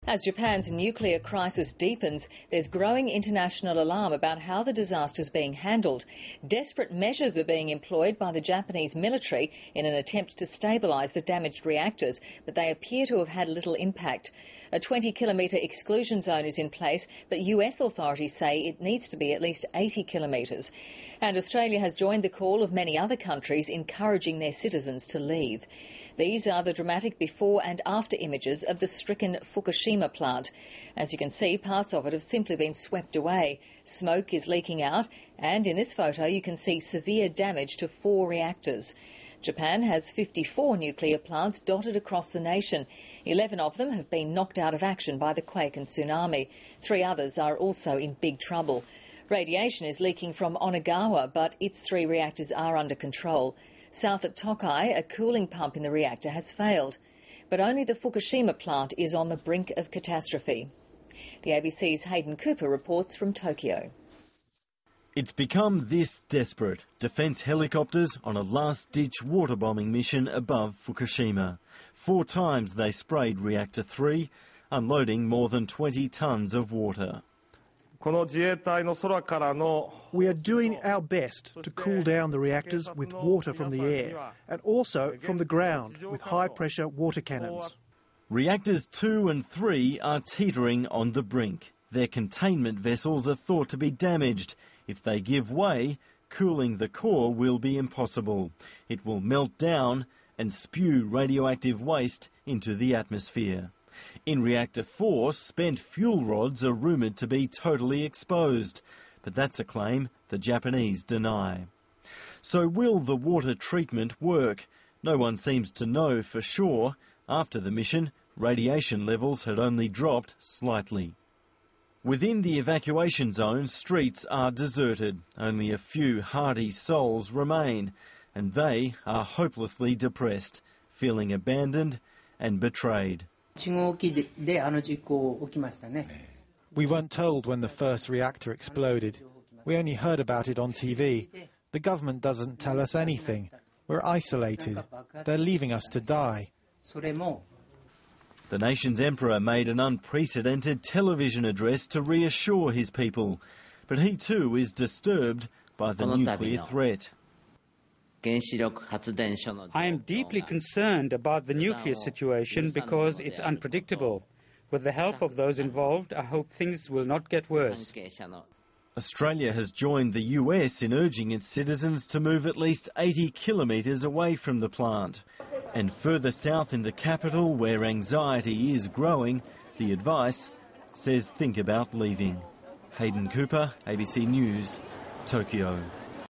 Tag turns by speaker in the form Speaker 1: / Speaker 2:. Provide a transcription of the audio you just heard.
Speaker 1: As Japan's nuclear crisis deepens, there's growing international alarm about how the disaster is being handled. Desperate measures are being employed by the Japanese military in an attempt to stabilise the damaged reactors, but they appear to have had little impact. A 20-kilometre exclusion zone is in place, but US authorities say it needs to be at least 80 kilometres. And Australia has joined the call of many other countries encouraging their citizens to leave. These are the dramatic before and after images of the stricken Fukushima plant. As you can see, parts of it have simply been swept away. Smoke is leaking out, and in this photo you can see severe damage to 4 reactors. Japan has 54 nuclear plants dotted across the nation. 11 of them have been knocked out of action by the quake and tsunami. 3 others are also in big trouble. Radiation is leaking from Onagawa, but its 3 reactors are under control. South at Tokai, a cooling pump in the reactor has failed, but only the Fukushima plant is on the brink of catastrophe. The ABC's Hayden Cooper reports from Tokyo.
Speaker 2: It's become this desperate. Defence helicopters on a last-ditch water bombing mission above Fukushima. 4 times they sprayed Reactor 3, unloading more than 20 tonnes of water.
Speaker 3: We are doing our best to cool down the reactors with water from the air and also from the ground with high-pressure water cannons.
Speaker 2: Reactors 2 and 3 are teetering on the brink. Their containment vessels are thought to be damaged. If they give way, cooling the core will be impossible. It will melt down and spew radioactive waste into the atmosphere. In Reactor 4, spent fuel rods are rumoured to be totally exposed, but that's a claim the Japanese deny. So will the water treatment work? No one seems to know for sure. After the mission, radiation levels had only dropped slightly. Within the evacuation zone, streets are deserted. Only a few hardy souls remain, and they are hopelessly depressed, feeling abandoned and betrayed.
Speaker 4: We
Speaker 5: weren't told when the first reactor exploded. We only heard about it on TV. The government doesn't tell us anything. We're isolated. They're leaving us to die.
Speaker 2: The nation's emperor made an unprecedented television address to reassure his people, but he too is disturbed by the nuclear threat.
Speaker 6: I am deeply concerned about the nuclear situation because it's unpredictable. With the help of those involved, I hope things will not get worse.
Speaker 2: Australia has joined the US in urging its citizens to move at least 80 kilometres away from the plant. And further south in the capital, where anxiety is growing, the advice says think about leaving. Hayden Cooper, ABC News, Tokyo.